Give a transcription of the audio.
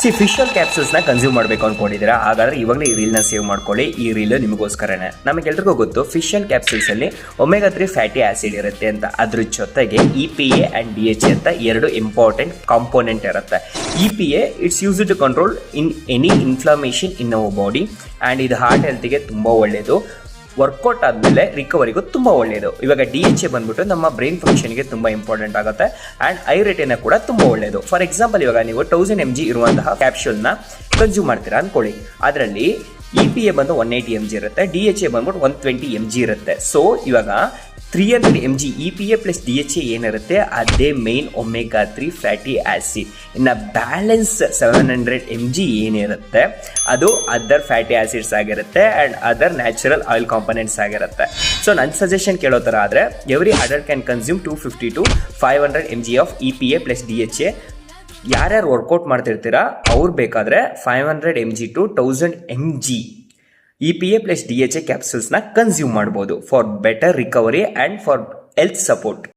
Fish oil ಕ್ಯಾಪ್ಸೂಲ್ಸ್ನ consume ಮಾಡಬೇಕು ಅಂದ್ಕೊಂಡಿದ್ದೀರಾ? ಹಾಗಾದರೆ ಇವಾಗಲೇ ಈ ರೀಲ್ನ ಸೇವ್ ಮಾಡ್ಕೊಳ್ಳಿ. ಈ ರೀಲ್ ನಿಮಗೋಸ್ಕರನೇ. ನಮಗೆಲ್ರಿಗೂ ಗೊತ್ತು ಫಿಶ್ ಆಯಿಲ್ ಕ್ಯಾಪ್ಸೂಲ್ಸಲ್ಲಿ ಒಮೆಗಾ 3 ಫ್ಯಾಟಿ ಆಸಿಡ್ ಇರುತ್ತೆ ಅಂತ. ಅದ್ರ ಜೊತೆಗೆ EPA ಆ್ಯಂಡ್ DHA ಅಂತ ಎರಡು ಇಂಪಾರ್ಟೆಂಟ್ ಕಾಂಪೋನೆಂಟ್ ಇರುತ್ತೆ. EPA it's use to control in any inflammation in our body and ಇದು ಹಾರ್ಟ್ ಹೆಲ್ತ್ಗೆ ತುಂಬ ಒಳ್ಳೆಯದು. ವರ್ಕೌಟ್ ಆದಮೇಲೆ ರಿಕವರಿಗೂ ತುಂಬ ಒಳ್ಳೆಯದು. ಇವಾಗ DHA ಬಂದ್ಬಿಟ್ಟು ನಮ್ಮ ಬ್ರೈನ್ ಫಂಕ್ಷನ್ಗೆ ತುಂಬ ಇಂಪಾರ್ಟೆಂಟ್ ಆಗುತ್ತೆ ಆ್ಯಂಡ್ ಐ ರೆಟಿನ ಕೂಡ ತುಂಬ ಒಳ್ಳೆಯದು. ಫಾರ್ ಎಕ್ಸಾಂಪಲ್ ಇವಾಗ ನೀವು 1000 mg ಇರುವಂತಹ ಕ್ಯಾಪ್ಶೂಲ್ನ ಕನ್ಸ್ಯೂಮ್ ಮಾಡ್ತೀರಾ ಅಂದ್ಕೊಳ್ಳಿ. ಅದರಲ್ಲಿ EPA ಬಂದು 180 mg ಇರುತ್ತೆ, DHA ಬಂದ್ಬಿಟ್ಟು 120 mg ಇರುತ್ತೆ. ಸೊ ಇವಾಗ 300 mg EPA ಪ್ಲಸ್ DHA ಏನಿರುತ್ತೆ ಅದೇ ಮೇನ್ ಒಮೆಗಾ 3 ಫ್ಯಾಟಿ ಆಸಿಡ್. ಇನ್ನು ಬ್ಯಾಲೆನ್ಸ್ 700 mg ಏನಿರುತ್ತೆ ಅದು ಅದರ್ ಫ್ಯಾಟಿ ಆಸಿಡ್ಸ್ ಆಗಿರುತ್ತೆ and other natural oil components ಆಗಿರುತ್ತೆ. ಸೊ ನನ್ನ ಸಜೆಷನ್ ಕೇಳೋ ಥರ ಆದರೆ every adult can consume 250 to 500 mg of EPA plus DHA. ಯಾರ್ಯಾರು ವರ್ಕೌಟ್ ಮಾಡ್ತಿರ್ತೀರಾ ಅವ್ರು ಬೇಕಾದರೆ 500 mg to 1000 mg EPA plus DHA ಕ್ಯಾಪ್ಸೂಲ್ಸ್ನ ಕನ್ಸ್ಯೂಮ್ ಮಾಡ್ಬೋದು for better recovery and for health support.